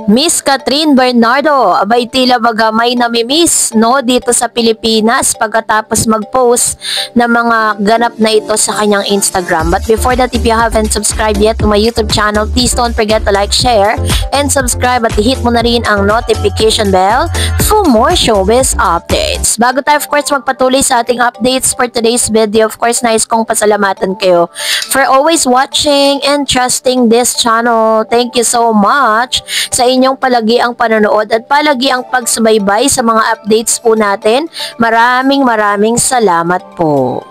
Miss Catherine Bernardo, abay tila baga may namimiss, no, dito sa Pilipinas pagkatapos mag-post ng mga ganap na ito sa kanyang Instagram. But before that, if you haven't subscribed yet to my YouTube channel, please don't forget to like, share, and subscribe at hit mo na rin ang notification bell for more showbiz updates. Bago tayo, of course, magpatuloy sa ating updates for today's video, of course, nais kong pasalamatan kayo for always watching and trusting this channel. Thank you so much sa inyong palagi ang panonood at palagi ang pagsubaybay sa mga updates po natin. Maraming salamat po.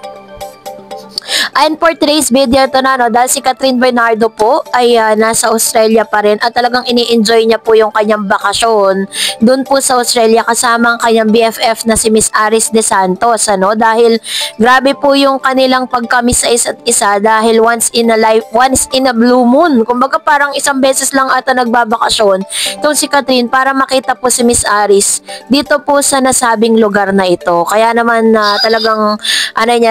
And for today's video, ito na, no, dahil si Catherine Bernardo po ay nasa Australia pa rin at talagang ini-enjoy niya po yung kanyang bakasyon doon po sa Australia kasama ang kanyang BFF na si Miss Aris De Santos, ano, dahil grabe po yung kanilang pagkamis sa isa't isa dahil once in a blue moon, kumbaga parang isang beses lang ata nagbabakasyon itong si Catherine para makita po si Miss Aris dito po sa nasabing lugar na ito. Kaya naman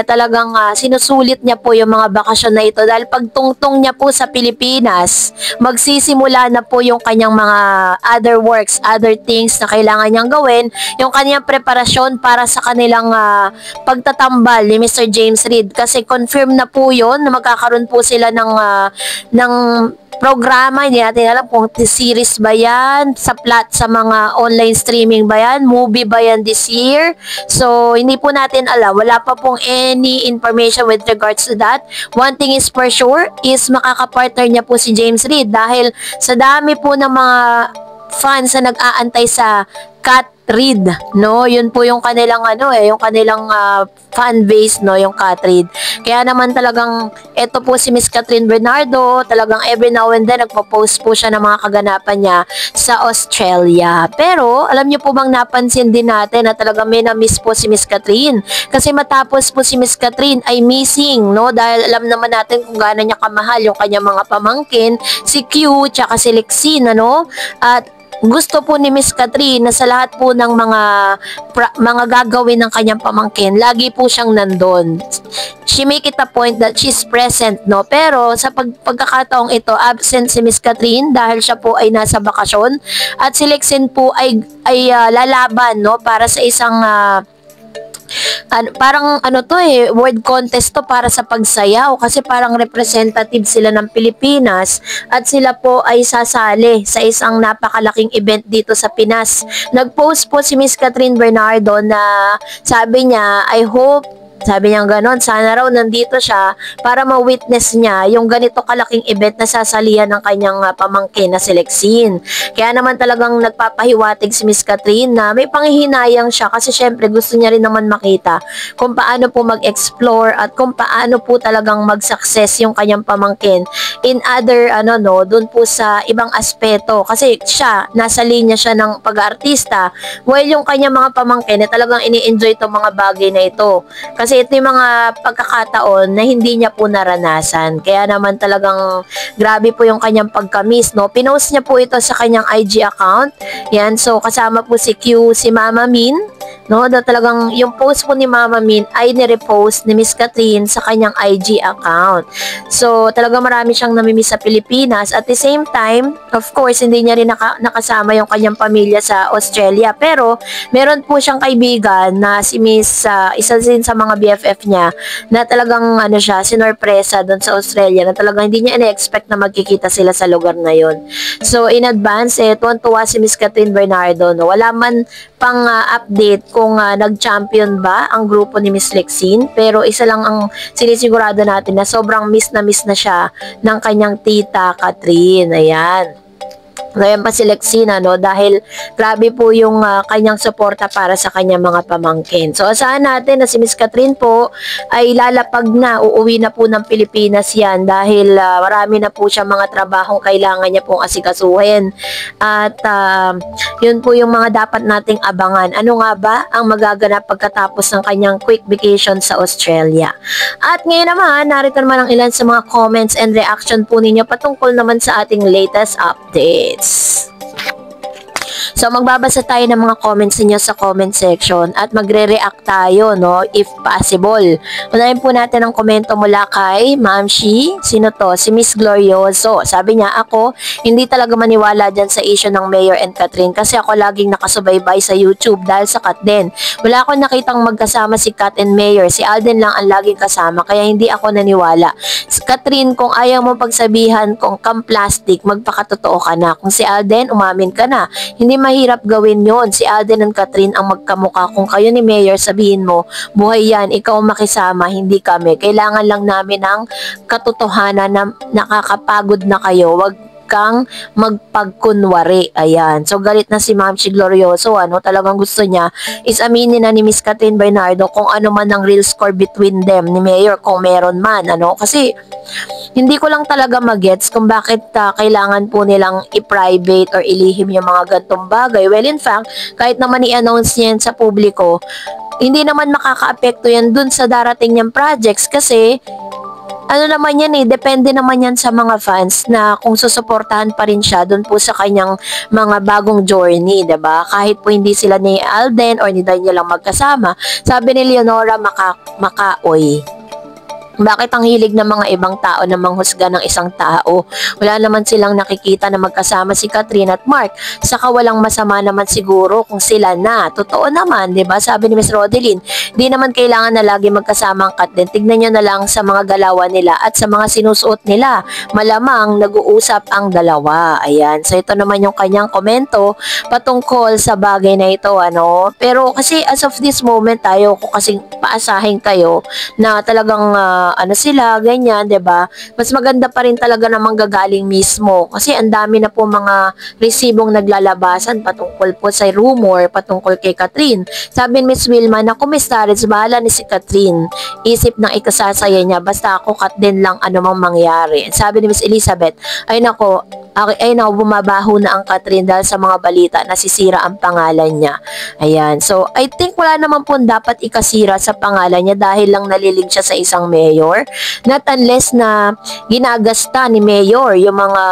talagang sinusulit niya po yung mga bakasyon na ito dahil pagtungtong niya po sa Pilipinas, magsisimula na po yung kanyang mga other works, other things na kailangan niyang gawin, yung kanyang preparasyon para sa kanilang pagtatambal ni Mr. James Reid kasi confirm na po yun na magkakaroon po sila ng programa. Hindi natin alam kung series ba yan, sa mga online streaming ba yan, movie ba yan this year. So, hindi po natin alam. Wala pa pong any information with regards to that. One thing is for sure is makakapartner niya po si James Reid dahil sa dami po ng mga fans na nag-aantay sa Cat Reid, no? Yun po yung kanilang yung kanilang fan base, no, yung Cat Reid. Kaya naman talagang ito po si Miss Catherine Bernardo, talagang every now and then nagpo-post po siya ng mga kaganapan niya sa Australia. Pero alam niyo po bang napansin din natin na talagang may na-miss po si Miss Catherine kasi matapos po si Miss Catherine ay missing, no? Dahil alam naman natin kung gaano niya kamahal yung kanyang mga pamangkin, si Q tsaka si Lexine, ano? At gusto po ni Miss Catherine na sa lahat po ng mga gagawin ng kanyang pamangkin, lagi po siyang nandun. She make it a point that she's present, no? Pero sa pagkakataong ito, absent si Miss Catherine dahil siya po ay nasa bakasyon at si Lexine po ay lalaban, no, para sa isang parang word contest to para sa pagsayaw kasi parang representative sila ng Pilipinas at sila po ay sasali sa isang napakalaking event dito sa Pinas. Nag-post po si Miss Catherine Bernardo na sabi niya, sabi niya gano'n, sana raw nandito siya para ma-witness niya yung ganito kalaking event na sasalihan ng kanyang pamangkin na si Lexine. Kaya naman talagang nagpapahiwatig si Miss Catherine na may panghihinayang siya kasi syempre gusto niya rin naman makita kung paano po mag-explore at kung paano po talagang mag-success yung kanyang pamangkin in other, dun po sa ibang aspeto. Kasi siya, nasa linya siya ng pag-aartista while yung kanyang mga pamangkin na talagang ini-enjoy itong mga bagay na ito. Kasi ito yung mga pagkakataon na hindi niya po naranasan. Kaya naman talagang grabe po yung kanyang pagkamis, no? Pinost niya po ito sa kanyang IG account. Yan, so kasama po si Q, si Mama Min, no? Talagang yung post po ni Mama Min ay nirepost ni Miss Catherine sa kanyang IG account. So talagang marami siyang namimiss sa Pilipinas. At the same time, of course, hindi niya rin nakasama yung kanyang pamilya sa Australia. Pero meron po siyang kaibigan na si Miss, isa din sa mga BFF niya na talagang sinorpresa doon sa Australia na talagang hindi niya ina-expect na magkikita sila sa lugar na yon. So in advance, tuwan-tuwa si Miss Catherine Bernardo, no? Wala man pang update kung nag-champion ba ang grupo ni Miss Lexine, pero isa lang ang sinisigurado natin na sobrang miss na siya ng kanyang tita Catherine. Ayan. Ngayon pa si Lexine, dahil grabe po yung kanyang suporta para sa kanyang mga pamangkin. So, asahan natin na si Miss Catherine po ay lalapag na, uuwi na po ng Pilipinas yan dahil marami na po siya mga trabahong kailangan niya pong asikasuhin. At yun po yung mga dapat nating abangan. Ano nga ba ang magaganap pagkatapos ng kanyang quick vacation sa Australia? At ngayon naman, narito naman ang ilan sa mga comments and reaction po ninyo patungkol naman sa ating latest updates. So magbabasa tayo ng mga comments niyo sa comment section at magre-react tayo, no, if possible. Unahin po natin ang komento mula kay Ma'am Shi. Sino to? Si Miss Glorioso. Sabi niya, ako hindi talaga maniwala dyan sa issue ng Mayor and Catherine kasi ako laging nakasubaybay sa YouTube dahil sa Kat din. Wala akong nakitang magkasama si Kat and Mayor. Si Alden lang ang laging kasama kaya hindi ako naniwala. Catherine, kung ayaw mo pagsabihan kung plastic, magpakatotoo ka na. Kung si Alden, umamin ka na. Hindi mahirap gawin yon. Si Alden and Catherine ang magkamuka. Kung kayo ni Mayor, sabihin mo, buhay yan, ikaw makisama, hindi kami. Kailangan lang namin ng katotohanan na nakakapagod na kayo. Wag kang magpagkunwari. Ayan. So, galit na si Ma'am Chi Glorioso. Talagang gusto niya is aminin na ni Miss Catherine Bernardo kung ano man ang real score between them ni Mayor, kung meron man. Kasi, hindi ko lang talaga magets kung bakit kailangan po nilang i-private or ilihim yung mga gantong bagay. Well, in fact, kahit naman i-announce niyan sa publiko, hindi naman makaka-apekto yan dun sa darating niyang projects kasi naman yan depende naman yan sa mga fans na kung susuportahan pa rin siya dun po sa kanyang mga bagong journey, diba? Kahit po hindi sila ni Alden or ni Daniel lang magkasama, sabi ni Leonora Makaoy. Bakit ang hilig ng mga ibang tao na manghusga ng isang tao? Wala naman silang nakikita na magkasama si Catherine at Mark. Saka walang masama naman siguro kung sila na. Totoo naman, di ba? Sabi ni Miss Rodeline, di naman kailangan na lagi magkasama ang Kat din. Tignan nyo na lang sa mga galawan nila at sa mga sinusuot nila. Malamang nag-uusap ang dalawa. Ayan. So ito naman yung kanyang komento patungkol sa bagay na ito. Pero kasi as of this moment, tayo ko kasing paasahin kayo na talagang sila, ganyan, 'di ba? Mas maganda pa rin talaga na manggagaling mismo kasi ang dami na po mga resibong naglalabasan patungkol po sa rumor patungkol kay Catherine. Sabi ni Miss Wilma na kumistarits, bahala ni si Catherine. Isip ng ikasasaya niya, basta ako Kat din lang anumang mangyari. Sabi ni Miss Elizabeth, ay nako, bumabaho na ang Catherine dahil sa mga balita, nasisira ang pangalan niya. Ayan. So, I think wala naman po dapat ikasira sa pangalan niya dahil lang nalilig siya sa isang mayor. Not unless na ginagasta ni Mayor yung mga,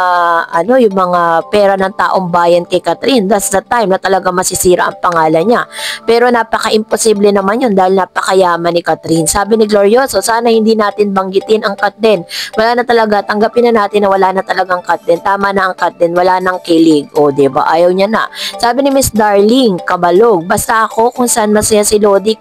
yung mga pera ng taong bayan kay Catherine. That's the time na talaga masisira ang pangalan niya. Pero napaka-imposible naman yun dahil napakayaman ni Catherine. Sabi ni Glorioso, sana hindi natin banggitin ang Kat din. Wala na talaga, tanggapin na natin na wala na talagang Kat din. Tama na ang Kat din, wala nang kilig. O, diba? Ayaw niya na. Sabi ni Miss Darling, kabalog, basta ako kung saan masaya si Lodi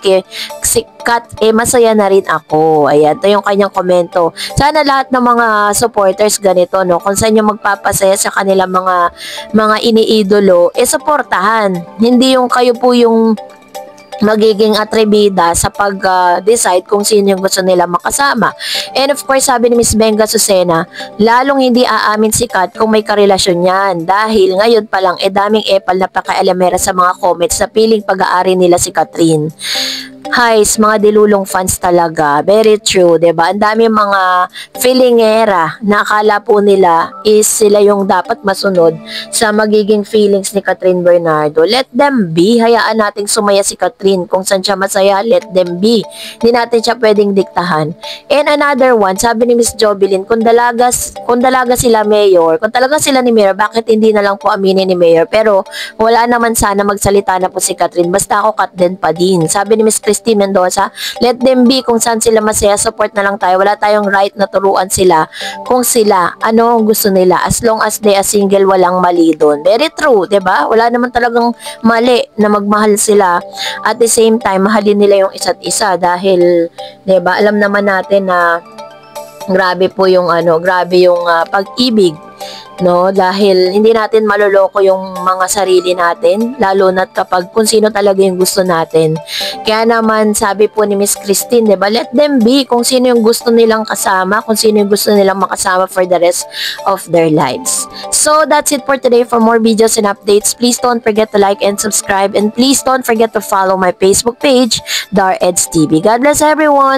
si Kat, masaya na rin ako. Ayan, ito yung kanyang komento. Sana lahat ng mga supporters ganito, no? Kung saan yung magpapasaya sa kanilang mga iniidolo, suportahan. Hindi yung kayo po yung magiging atribida sa pag-decide kung sino yung gusto nila makasama. And of course, sabi ni Miss Benga Susena, lalong hindi aamin si Kat kung may karelasyon yan. Dahil ngayon pa lang, daming epal na pakialamera sa mga comments na piling pag-aari nila si Catherine. Highs, mga dilulong fans talaga. Very true, diba? Ang dami mga feelingera na akala po nila is sila yung dapat masunod sa magiging feelings ni Catherine Bernardo. Let them be. Hayaan nating sumaya si Catherine. Kung saan siya masaya, let them be. Hindi natin siya pwedeng diktahan. And another one, sabi ni Miss Jovelyn, kung dalaga sila Mayor, kung talaga sila ni Mayor, bakit hindi na lang po aminin ni Mayor? Pero wala naman sana magsalita na po si Catherine. Basta ako Kat din pa din. Sabi ni Miss Christine Mendoza, let them be, kung saan sila masaya, support na lang tayo. Wala tayong right na turuan sila kung sila, ano ang gusto nila. As long as they are single, walang mali doon. Very true, diba? Wala naman talagang mali na magmahal sila. At the same time, mahalin nila yung isa't isa dahil, diba, alam naman natin na grabe po yung pag-ibig, no, dahil hindi natin maloloko yung mga sarili natin, lalo na kapag kung sino talaga yung gusto natin. Kaya naman sabi po ni Miss Christine, diba, let them be, kung sino yung gusto nilang kasama, kung sino yung gusto nilang makasama for the rest of their lives. So that's it for today. For more videos and updates, please don't forget to like and subscribe, and please don't forget to follow my Facebook page, Dar Eds TV. God bless everyone.